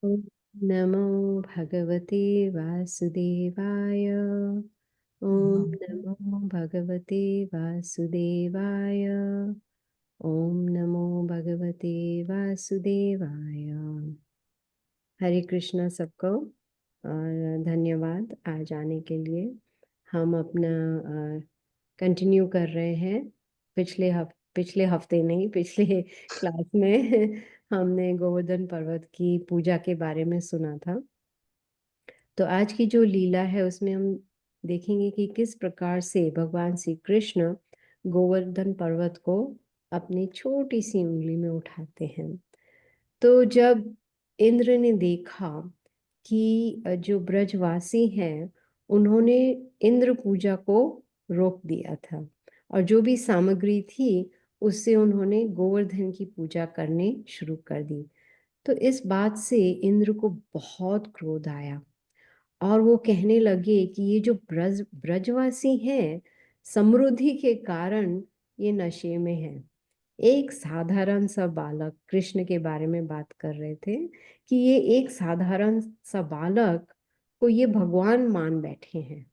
ॐ नमो भगवते वासुदेवाय। ॐ नमो भगवते वासुदेवाय। ॐ नमो भगवते वासुदेवाय। हरे कृष्णा सबको, और धन्यवाद आज आने के लिए। हम अपना कंटिन्यू कर रहे हैं। पिछले हफ्ते नहीं, पिछले क्लास में हमने गोवर्धन पर्वत की पूजा के बारे में सुना था। तो आज की जो लीला है उसमें हम देखेंगे कि किस प्रकार से भगवान श्री कृष्ण गोवर्धन पर्वत को अपनी छोटी सी उंगली में उठाते हैं। तो जब इंद्र ने देखा कि जो ब्रजवासी हैं उन्होंने इंद्र पूजा को रोक दिया था, और जो भी सामग्री थी उससे उन्होंने गोवर्धन की पूजा करनी शुरू कर दी, तो इस बात से इंद्र को बहुत क्रोध आया। और वो कहने लगे कि ये जो ब्रजवासी हैं, समृद्धि के कारण ये नशे में हैं। एक साधारण सा बालक, कृष्ण के बारे में बात कर रहे थे कि ये एक साधारण सा बालक को ये भगवान मान बैठे हैं,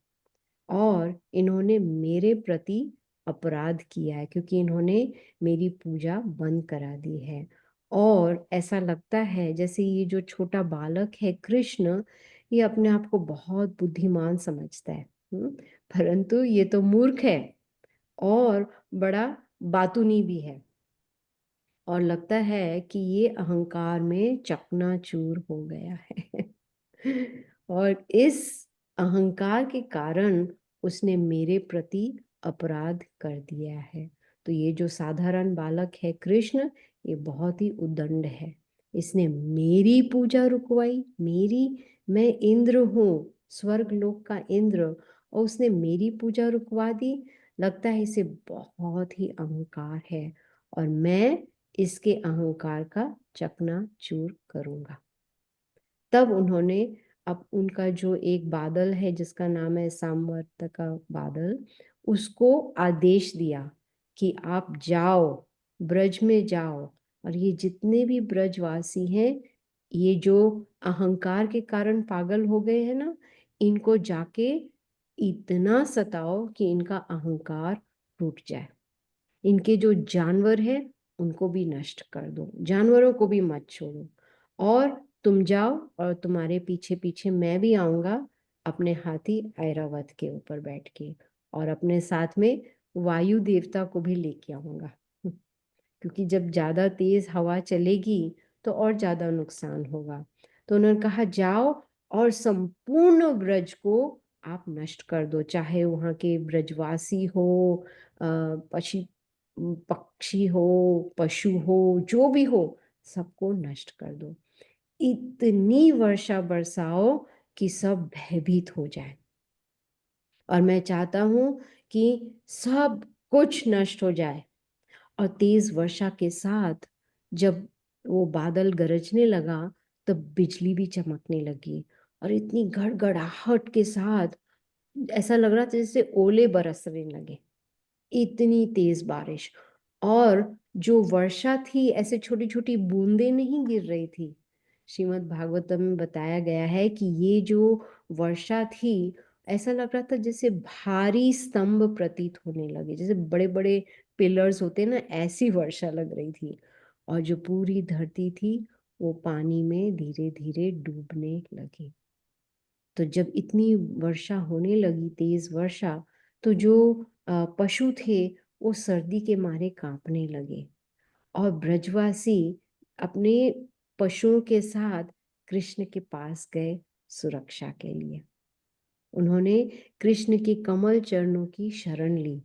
और इन्होंने मेरे प्रति अपराध किया है क्योंकि इन्होंने मेरी पूजा बंद करा दी है। और ऐसा लगता है जैसे ये जो छोटा बालक है कृष्ण, ये अपने आप को बहुत बुद्धिमान समझता है। परंतु ये तो मूर्ख है और बड़ा बातूनी भी है, और लगता है कि ये अहंकार में चकनाचूर हो गया है। और इस अहंकार के कारण उसने मेरे प्रति अपराध कर दिया है। तो ये जो साधारण बालक है कृष्ण, ये बहुत ही उद्दंड है। इसने मेरी पूजा रुकवाई, मैं इंद्र हूँ, स्वर्ग लोक का इंद्र, और उसने मेरी पूजा रुकवा दी। लगता है इसे बहुत ही अहंकार है, और मैं इसके अहंकार का चकनाचूर करूंगा। तब उन्होंने, अब उनका जो एक बादल है जिसका नाम है सामवर्त का बादल, उसको आदेश दिया कि आप जाओ, ब्रज में जाओ, और ये जितने भी ब्रजवासी हैं, ये जो अहंकार के कारण पागल हो गए हैं ना, इनको जाके इतना सताओ कि इनका अहंकार टूट जाए। इनके जो जानवर हैं उनको भी नष्ट कर दो, जानवरों को भी मत छोड़ो, और तुम जाओ, और तुम्हारे पीछे पीछे मैं भी आऊंगा अपने हाथी ऐरावत के ऊपर बैठ के, और अपने साथ में वायु देवता को भी लेके आऊंगा। क्योंकि जब ज्यादा तेज हवा चलेगी तो और ज्यादा नुकसान होगा। तो उन्होंने कहा जाओ और संपूर्ण ब्रज को आप नष्ट कर दो, चाहे वहां के ब्रजवासी हो, पक्षी पक्षी हो, पशु हो, जो भी हो, सबको नष्ट कर दो। इतनी वर्षा बरसाओ कि सब भयभीत हो जाए। और मैं चाहता हूं कि सब कुछ नष्ट हो जाए। और तेज वर्षा के साथ जब वो बादल गरजने लगा, तब बिजली भी चमकने लगी, और इतनी गड़गड़ाहट के साथ ऐसा लग रहा था जैसे ओले बरसने लगे, इतनी तेज बारिश। और जो वर्षा थी ऐसे छोटी छोटी बूंदें नहीं गिर रही थी। श्रीमद् भागवतम में बताया गया है कि ये जो वर्षा थी, ऐसा लग रहा था जैसे भारी स्तंभ प्रतीत होने लगे, जैसे बड़े बड़े पिलर्स होते ना, ऐसी वर्षा लग रही थी। और जो पूरी धरती थी वो पानी में धीरे धीरे डूबने लगी। तो जब इतनी वर्षा होने लगी, तेज वर्षा, तो जो पशु थे वो सर्दी के मारे कांपने लगे, और ब्रजवासी अपने पशुओं के साथ कृष्ण के पास गए सुरक्षा के लिए। उन्होंने कृष्ण के कमल चरणों की शरण ली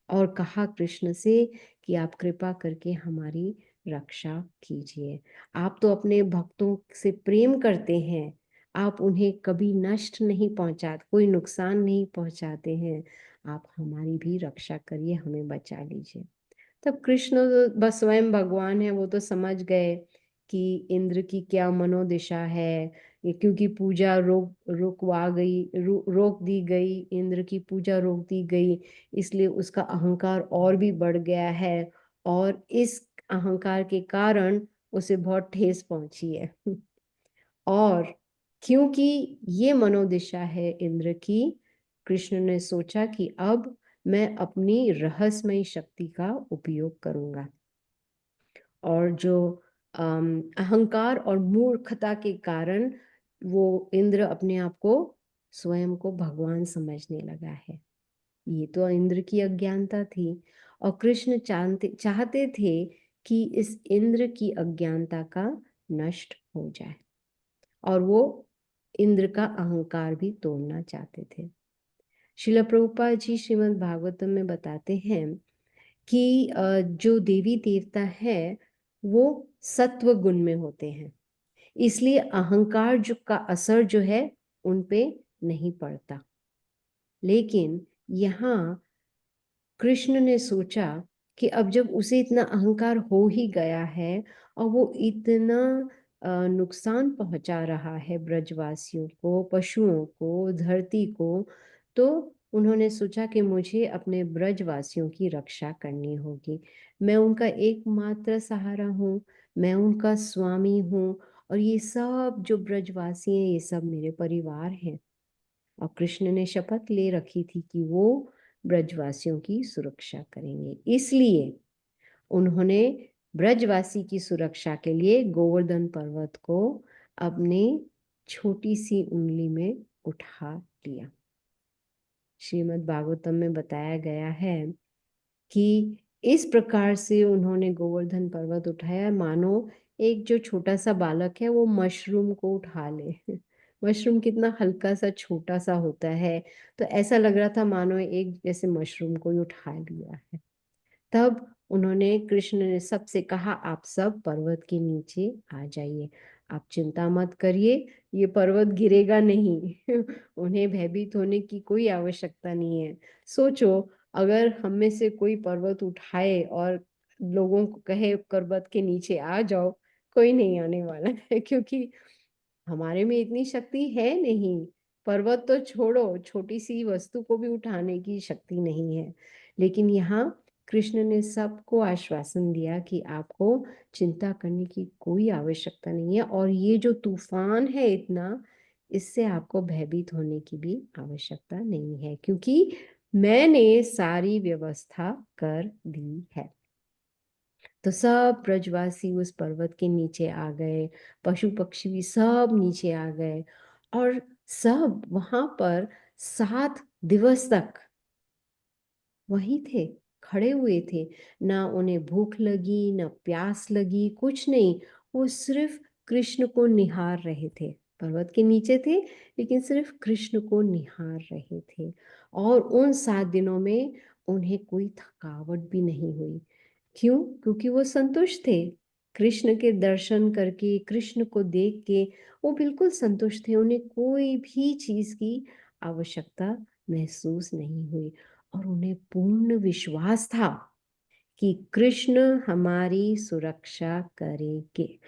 और कहा कृष्ण से कि आप कृपा करके हमारी रक्षा कीजिए। आप तो अपने भक्तों से प्रेम करते हैं, आप उन्हें कभी नष्ट नहीं पहुंचाते, कोई नुकसान नहीं पहुंचाते हैं, आप हमारी भी रक्षा करिए, हमें बचा लीजिए। तब कृष्ण तो बस स्वयं भगवान है, वो तो समझ गए कि इंद्र की क्या मनोदशा है। ये क्योंकि पूजा रोक दी गई, इंद्र की पूजा रोक दी गई, इसलिए उसका अहंकार और भी बढ़ गया है, और इस अहंकार के कारण उसे बहुत ठेस पहुंची है। और क्योंकि ये मनोदिशा है इंद्र की, कृष्ण ने सोचा कि अब मैं अपनी रहस्यमयी शक्ति का उपयोग करूंगा, और जो अहंकार और मूर्खता के कारण वो इंद्र अपने आप को स्वयं को भगवान समझने लगा है। ये तो इंद्र की अज्ञानता थी, और कृष्ण चाहते थे कि इस इंद्र की अज्ञानता का नष्ट हो जाए, और वो इंद्र का अहंकार भी तोड़ना चाहते थे। श्रील प्रभुपाद जी श्रीमद् भागवतम में बताते हैं कि जो देवी देवता है वो सत्व गुण में होते हैं, इसलिए अहंकार जो का असर जो है उन पे नहीं पड़ता। लेकिन यहाँ कृष्ण ने सोचा कि अब जब उसे इतना अहंकार हो ही गया है और वो इतना नुकसान पहुंचा रहा है ब्रजवासियों को, पशुओं को, धरती को, तो उन्होंने सोचा कि मुझे अपने ब्रजवासियों की रक्षा करनी होगी। मैं उनका एकमात्र सहारा हूँ, मैं उनका स्वामी हूँ, और ये सब जो ब्रजवासी हैं ये सब मेरे परिवार हैं। और कृष्ण ने शपथ ले रखी थी कि वो ब्रजवासियों की सुरक्षा करेंगे, इसलिए उन्होंने ब्रजवासी की सुरक्षा के लिए गोवर्धन पर्वत को अपने छोटी सी उंगली में उठा लिया। श्रीमद् भागवतम में बताया गया है कि इस प्रकार से उन्होंने गोवर्धन पर्वत उठाया मानो एक जो छोटा सा बालक है वो मशरूम को उठा ले। मशरूम कितना हल्का सा छोटा सा होता है, तो ऐसा लग रहा था मानो एक जैसे मशरूम को ही उठा लिया है। तब उन्होंने, कृष्ण ने सबसे कहा आप सब पर्वत के नीचे आ जाइए, आप चिंता मत करिए, ये पर्वत गिरेगा नहीं। उन्हें भयभीत होने की कोई आवश्यकता नहीं है। सोचो, अगर हम में से कोई पर्वत उठाए और लोगों को कहे पर्वत के नीचे आ जाओ, कोई नहीं आने वाला है, क्योंकि हमारे में इतनी शक्ति है नहीं। पर्वत तो छोड़ो, छोटी सी वस्तु को भी उठाने की शक्ति नहीं है। लेकिन यहाँ कृष्ण ने सबको आश्वासन दिया कि आपको चिंता करने की कोई आवश्यकता नहीं है, और ये जो तूफान है इतना, इससे आपको भयभीत होने की भी आवश्यकता नहीं है, क्योंकि मैंने सारी व्यवस्था कर दी है। तो सब ब्रजवासी उस पर्वत के नीचे आ गए, पशु पक्षी भी सब नीचे आ गए, और सब वहां पर 7 दिवस तक वही थे, खड़े हुए थे। ना उन्हें भूख लगी, ना प्यास लगी, कुछ नहीं। वो सिर्फ कृष्ण को निहार रहे थे। पर्वत के नीचे थे लेकिन सिर्फ कृष्ण को निहार रहे थे, और उन 7 दिनों में उन्हें कोई थकावट भी नहीं हुई। क्यों? क्योंकि वो संतुष्ट थे। कृष्ण के दर्शन करके, कृष्ण को देख के वो बिल्कुल संतुष्ट थे। उन्हें कोई भी चीज की आवश्यकता महसूस नहीं हुई, और उन्हें पूर्ण विश्वास था कि कृष्ण हमारी सुरक्षा करेंगे।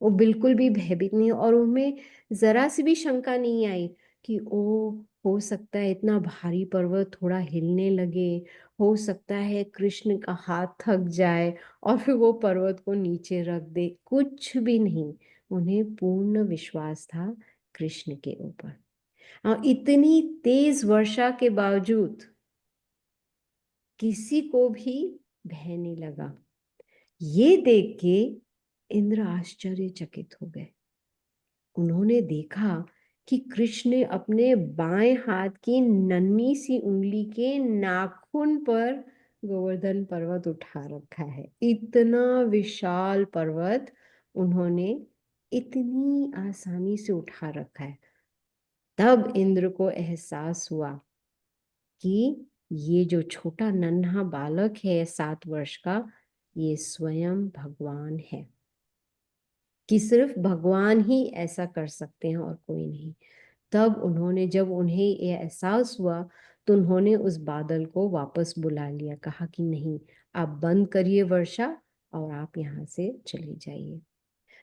वो बिल्कुल भी भयभीत नहीं, और उनमें जरा सी भी शंका नहीं आई कि ओ, हो सकता है इतना भारी पर्वत थोड़ा हिलने लगे, हो सकता है कृष्ण का हाथ थक जाए और फिर वो पर्वत को नीचे रख दे। कुछ भी नहीं, उन्हें पूर्ण विश्वास था कृष्ण के ऊपर। इतनी तेज वर्षा के बावजूद किसी को भी भय नहीं लगा। ये देख के इंद्र आश्चर्यचकित हो गए। उन्होंने देखा कि कृष्ण ने अपने बाएं हाथ की नन्ही सी उंगली के नाखून पर गोवर्धन पर्वत उठा रखा है। इतना विशाल पर्वत उन्होंने इतनी आसानी से उठा रखा है। तब इंद्र को एहसास हुआ कि ये जो छोटा नन्हा बालक है 7 वर्ष का, ये स्वयं भगवान है, कि सिर्फ भगवान ही ऐसा कर सकते हैं और कोई नहीं। तब उन्होंने, जब उन्हें ये एहसास हुआ, तो उन्होंने उस बादल को वापस बुला लिया, कहा कि नहीं, आप बंद करिए वर्षा और आप यहाँ से चले जाइए।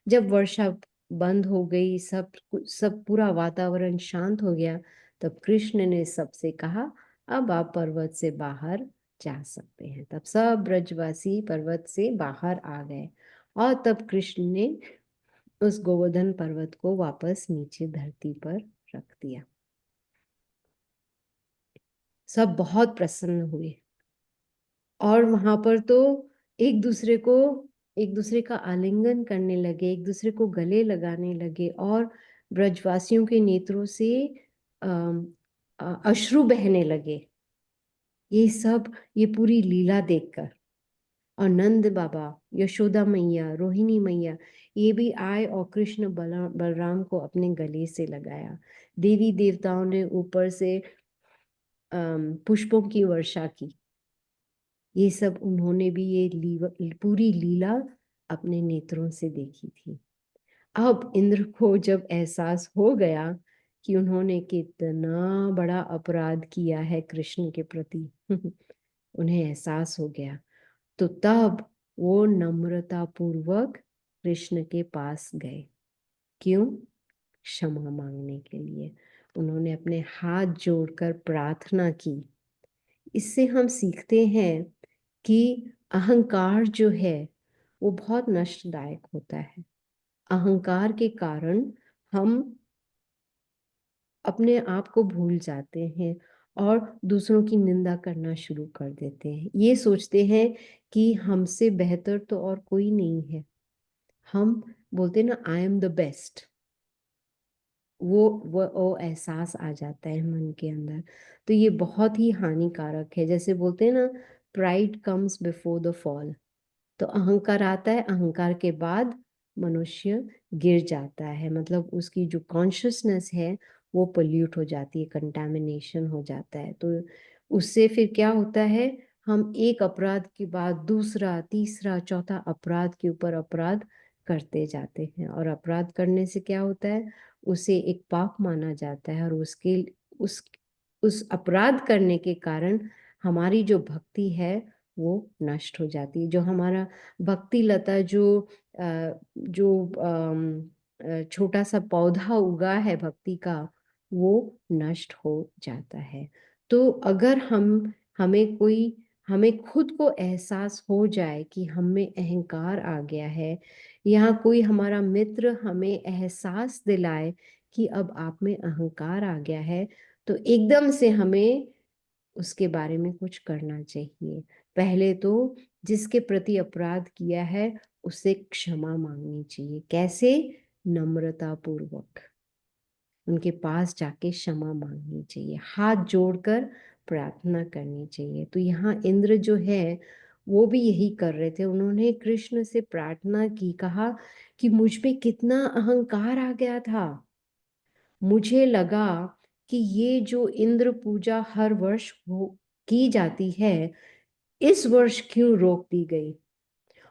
जब वर्षा बंद हो गई, सब पूरा वातावरण शांत हो गया, तब कृष्ण ने सबसे कहा अब आप पर्वत से बाहर जा सकते हैं। तब सब ब्रजवासी पर्वत से बाहर आ गए, और तब कृष्ण ने उस गोवर्धन पर्वत को वापस नीचे धरती पर रख दिया। सब बहुत प्रसन्न हुए और वहां पर तो एक दूसरे को, एक दूसरे का आलिंगन करने लगे, एक दूसरे को गले लगाने लगे और ब्रजवासियों के नेत्रों से अश्रु बहने लगे। ये सब, ये पूरी लीला देखकर। और नंद बाबा, यशोदा मैया, रोहिणी मैया, ये भी आए और कृष्ण बलराम को अपने गले से लगाया। देवी देवताओं ने ऊपर से पुष्पों की वर्षा की। ये सब उन्होंने भी ये पूरी लीला अपने नेत्रों से देखी थी। अब इंद्र को जब एहसास हो गया कि उन्होंने कितना बड़ा अपराध किया है कृष्ण के प्रति उन्हें एहसास हो गया, तो तब वो नम्रता पूर्वक कृष्ण के पास गए। क्यों? क्षमा मांगने के लिए। उन्होंने अपने हाथ जोड़कर प्रार्थना की। इससे हम सीखते हैं कि अहंकार जो है वो बहुत नष्टदायक होता है। अहंकार के कारण हम अपने आप को भूल जाते हैं और दूसरों की निंदा करना शुरू कर देते हैं। ये सोचते हैं कि हमसे बेहतर तो और कोई नहीं है। हम बोलते ना, आई एम द बेस्ट। वो एहसास आ जाता है मन के अंदर। तो ये बहुत ही हानिकारक है। जैसे बोलते हैं ना, pride comes before the fall. तो अहंकार आता है, अहंकार के बाद मनुष्य गिर जाता है। मतलब उसकी जो कॉन्शियसनेस है वो पोल्यूट हो जाती है, कंटामिनेशन हो जाता है। तो उससे फिर क्या होता है, हम एक अपराध के बाद दूसरा, तीसरा, चौथा अपराध के ऊपर अपराध करते जाते हैं। और अपराध करने से क्या होता है, उसे एक पाप माना जाता है। और उस उस अपराध करने के कारण हमारी जो भक्ति है वो नष्ट हो जाती है। जो हमारा भक्ति लता, जो छोटा सा पौधा उगा है भक्ति का, वो नष्ट हो जाता है। तो अगर हमें खुद को एहसास हो जाए कि हम में अहंकार आ गया है, या कोई हमारा मित्र हमें एहसास दिलाए कि अब आप में अहंकार आ गया है, तो एकदम से हमें उसके बारे में कुछ करना चाहिए। पहले तो जिसके प्रति अपराध किया है उससे क्षमा मांगनी चाहिए। कैसे? नम्रता पूर्वक उनके पास जाके क्षमा मांगनी चाहिए, हाथ जोड़कर प्रार्थना करनी चाहिए। तो यहाँ इंद्र जो है वो भी यही कर रहे थे। उन्होंने कृष्ण से प्रार्थना की, कहा कि मुझ पे कितना अहंकार आ गया था। मुझे लगा कि ये जो इंद्र पूजा हर वर्ष की जाती है, इस वर्ष क्यों रोक दी गई।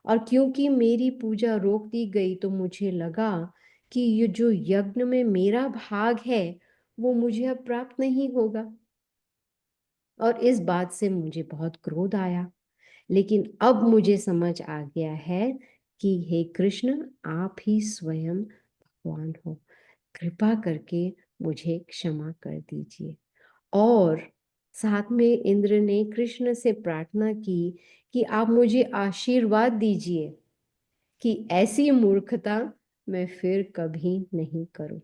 और क्योंकि मेरी पूजा रोक दी गई तो मुझे लगा कि ये जो यज्ञ में मेरा भाग है वो मुझे अब प्राप्त नहीं होगा। और इस बात से मुझे बहुत क्रोध आया। लेकिन अब मुझे समझ आ गया है कि हे कृष्ण, आप ही स्वयं भगवान हो। कृपा करके मुझे क्षमा कर दीजिए। और साथ में इंद्र ने कृष्ण से प्रार्थना की कि आप मुझे आशीर्वाद दीजिए कि ऐसी मूर्खता मैं फिर कभी नहीं करूं।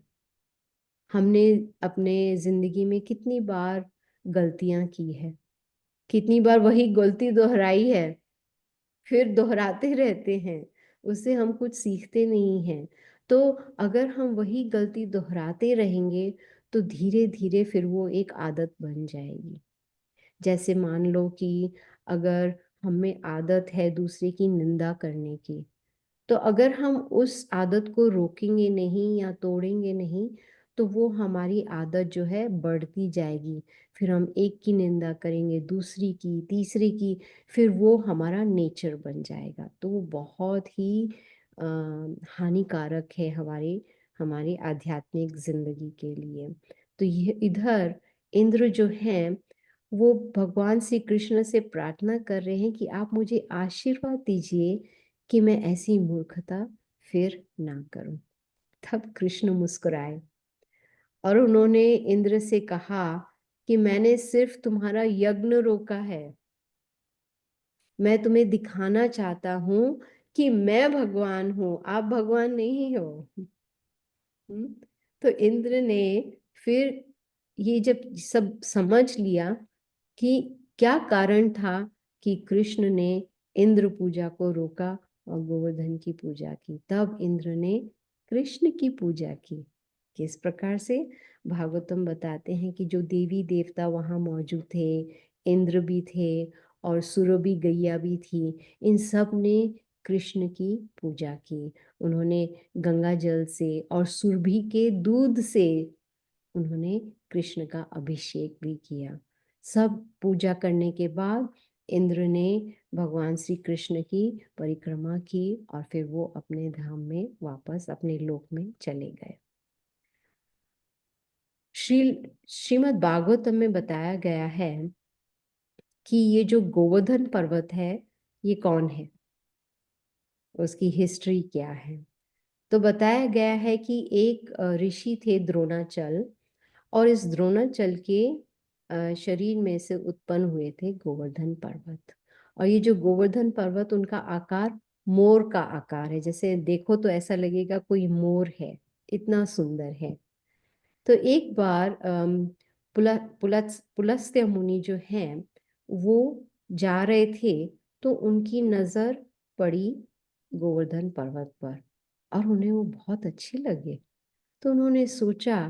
हमने अपने जिंदगी में कितनी बार गलतियां की है, कितनी बार वही गलती दोहराई है, फिर दोहराते रहते हैं, उससे हम कुछ सीखते नहीं हैं। तो अगर हम वही गलती दोहराते रहेंगे तो धीरे धीरे फिर वो एक आदत बन जाएगी। जैसे मान लो कि अगर हमें आदत है दूसरे की निंदा करने की, तो अगर हम उस आदत को रोकेंगे नहीं या तोड़ेंगे नहीं तो वो हमारी आदत जो है बढ़ती जाएगी। फिर हम एक की निंदा करेंगे, दूसरी की, तीसरी की, फिर वो हमारा नेचर बन जाएगा। तो वो बहुत ही हानिकारक है हमारे हमारी आध्यात्मिक जिंदगी के लिए। तो ये इधर इंद्र जो हैं वो भगवान श्री कृष्ण से प्रार्थना कर रहे हैं कि आप मुझे आशीर्वाद दीजिए कि मैं ऐसी मूर्खता फिर ना करूं। तब कृष्ण मुस्कुराए और उन्होंने इंद्र से कहा कि मैंने सिर्फ तुम्हारा यज्ञ रोका है। मैं तुम्हें दिखाना चाहता हूं कि कि मैं भगवान हूँ, आप भगवान नहीं हो। तो इंद्र ने फिर ये जब सब समझ लिया कि क्या कारण था कि कृष्ण ने इंद्र पूजा को रोका और गोवर्धन की पूजा की, तब इंद्र ने कृष्ण की पूजा की। किस प्रकार से? भागवतम बताते हैं कि जो देवी देवता वहां मौजूद थे, इंद्र भी थे और सुरभि गैया भी थी, इन सब ने कृष्ण की पूजा की। उन्होंने गंगा जल से और सुरभि के दूध से उन्होंने कृष्ण का अभिषेक भी किया। सब पूजा करने के बाद इंद्र ने भगवान श्री कृष्ण की परिक्रमा की और फिर वो अपने धाम में वापस अपने लोक में चले गए। श्रीमद् भागवतम में बताया गया है कि ये जो गोवर्धन पर्वत है ये कौन है, उसकी हिस्ट्री क्या है। तो बताया गया है कि एक ऋषि थे द्रोणाचल, और इस द्रोणाचल के शरीर में से उत्पन्न हुए थे गोवर्धन पर्वत। और ये जो गोवर्धन पर्वत, उनका आकार मोर का आकार है, जैसे देखो तो ऐसा लगेगा कोई मोर है, इतना सुंदर है। तो एक बार पुलस्त्य मुनि जो हैं वो जा रहे थे, तो उनकी नजर पड़ी गोवर्धन पर्वत पर और उन्हें वो बहुत अच्छे लगे। तो उन्होंने सोचा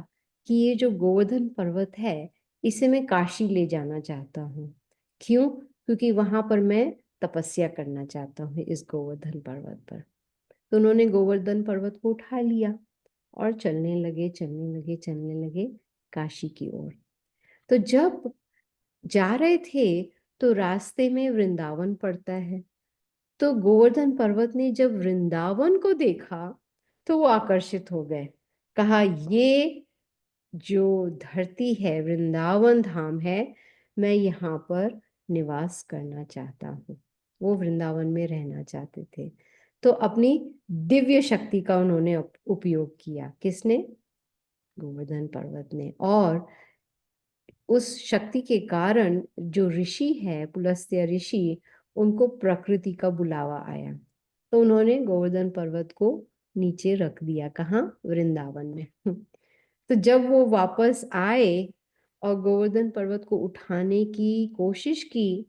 कि ये जो गोवर्धन पर्वत है इसे मैं काशी ले जाना चाहता हूँ। क्यों? क्योंकि वहां पर मैं तपस्या करना चाहता हूँ इस गोवर्धन पर्वत पर। तो उन्होंने गोवर्धन पर्वत को उठा लिया और चलने लगे चलने लगे चलने लगे काशी की ओर। तो जब जा रहे थे तो रास्ते में वृंदावन पड़ता है। तो गोवर्धन पर्वत ने जब वृंदावन को देखा तो वो आकर्षित हो गए। कहा, ये जो धरती है वृंदावन धाम है, मैं यहाँ पर निवास करना चाहता हूँ। वो वृंदावन में रहना चाहते थे। तो अपनी दिव्य शक्ति का उन्होंने उपयोग किया। किसने? गोवर्धन पर्वत ने। और उस शक्ति के कारण जो ऋषि है, पुलस्त्य ऋषि, उनको प्रकृति का बुलावा आया। तो उन्होंने गोवर्धन पर्वत को नीचे रख दिया। कहाँ? वृंदावन में। तो जब वो वापस आए और गोवर्धन पर्वत को उठाने की कोशिश की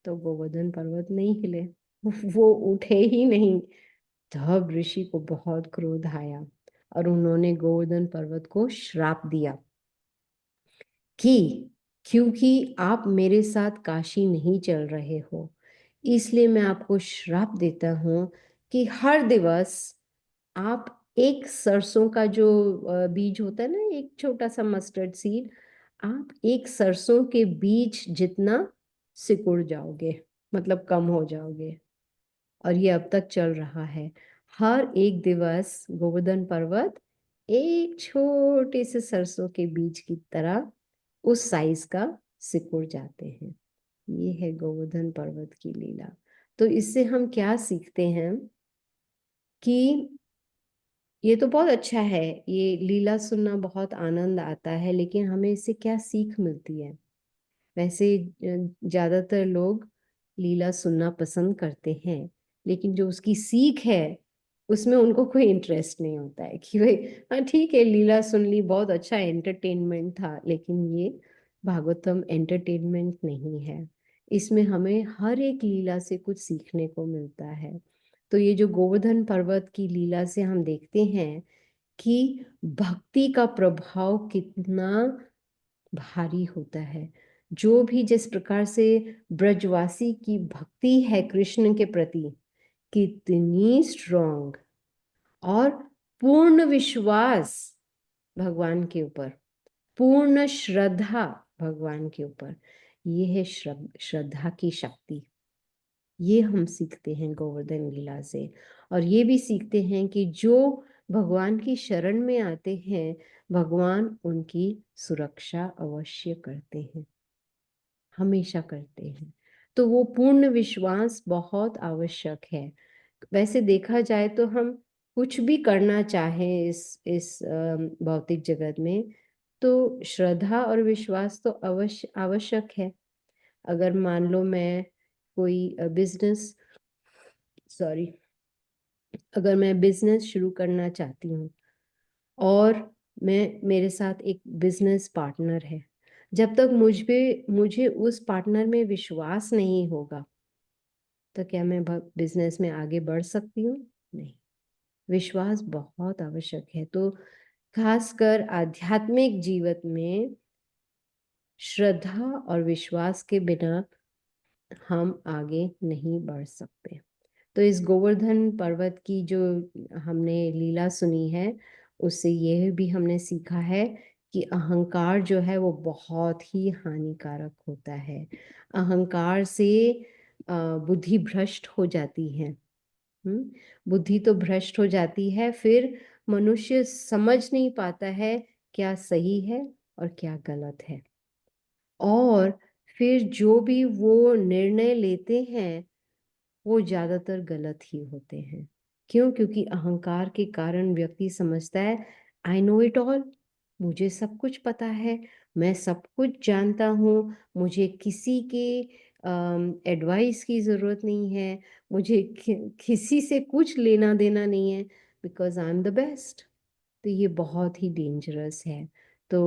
तो गोवर्धन पर्वत नहीं हिले, वो उठे ही नहीं। तब ऋषि को बहुत क्रोध आया और उन्होंने गोवर्धन पर्वत को श्राप दिया कि क्योंकि आप मेरे साथ काशी नहीं चल रहे हो, इसलिए मैं आपको श्राप देता हूं कि हर दिवस आप एक सरसों का जो बीज होता है ना, एक छोटा सा मस्टर्ड सीड, आप एक सरसों के बीज जितना सिकुड़ जाओगे, मतलब कम हो जाओगे। और ये अब तक चल रहा है। हर एक दिवस गोवर्धन पर्वत एक छोटे से सरसों के बीज की तरह उस साइज का सिकुड़ जाते हैं। ये है गोवर्धन पर्वत की लीला। तो इससे हम क्या सीखते हैं कि ये तो बहुत अच्छा है, ये लीला सुनना बहुत आनंद आता है, लेकिन हमें इससे क्या सीख मिलती है? वैसे ज्यादातर लोग लीला सुनना पसंद करते हैं, लेकिन जो उसकी सीख है उसमें उनको कोई इंटरेस्ट नहीं होता है कि भाई हाँ ठीक है, लीला सुन ली, बहुत अच्छा एंटरटेनमेंट था। लेकिन ये भागवतम एंटरटेनमेंट नहीं है, इसमें हमें हर एक लीला से कुछ सीखने को मिलता है। तो ये जो गोवर्धन पर्वत की लीला से हम देखते हैं कि भक्ति का प्रभाव कितना भारी होता है। जो भी जिस प्रकार से ब्रजवासी की भक्ति है कृष्ण के प्रति, कितनी स्ट्रॉन्ग, और पूर्ण विश्वास भगवान के ऊपर, पूर्ण श्रद्धा भगवान के ऊपर, ये है श्रद्धा की शक्ति। ये हम सीखते हैं गोवर्धन लीला से। और ये भी सीखते हैं कि जो भगवान की शरण में आते हैं, भगवान उनकी सुरक्षा अवश्य करते हैं, हमेशा करते हैं। तो वो पूर्ण विश्वास बहुत आवश्यक है। वैसे देखा जाए तो हम कुछ भी करना चाहें इस भौतिक जगत में, तो श्रद्धा और विश्वास तो अवश्य आवश्यक है। अगर मान लो मैं कोई बिजनेस, सॉरी, अगर मैं बिजनेस शुरू करना चाहती हूँ और मैं मेरे साथ एक बिजनेस पार्टनर है, जब तक मुझे उस पार्टनर में विश्वास नहीं होगा, तो क्या मैं बिजनेस में आगे बढ़ सकती हूँ? नहीं। विश्वास बहुत आवश्यक है। तो खासकर आध्यात्मिक जीवन में श्रद्धा और विश्वास के बिना हम आगे नहीं बढ़ सकते। तो इस गोवर्धन पर्वत की जो हमने लीला सुनी है, उससे यह भी हमने सीखा है कि अहंकार जो है वो बहुत ही हानिकारक होता है। अहंकार से बुद्धि भ्रष्ट हो जाती है। बुद्धि तो भ्रष्ट हो जाती है, फिर मनुष्य समझ नहीं पाता है क्या सही है और क्या गलत है। और फिर जो भी वो निर्णय लेते हैं वो ज़्यादातर गलत ही होते हैं। क्यों? क्योंकि अहंकार के कारण व्यक्ति समझता है आई नो इट ऑल, मुझे सब कुछ पता है, मैं सब कुछ जानता हूँ, मुझे किसी के एडवाइस की ज़रूरत नहीं है, मुझे किसी से कुछ लेना देना नहीं है, because I am the best. तो ये बहुत ही डेंजरस है। तो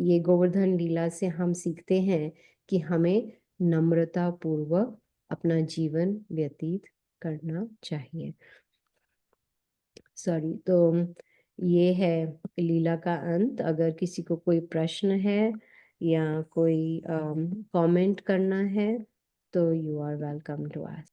ये गोवर्धन लीला से हम सीखते हैं कि हमें नम्रता पूर्वक अपना जीवन व्यतीत करना चाहिए। सॉरी, तो ये है लीला का अंत। अगर किसी को कोई प्रश्न है या कोई कमेंट करना है तो you are welcome to ask.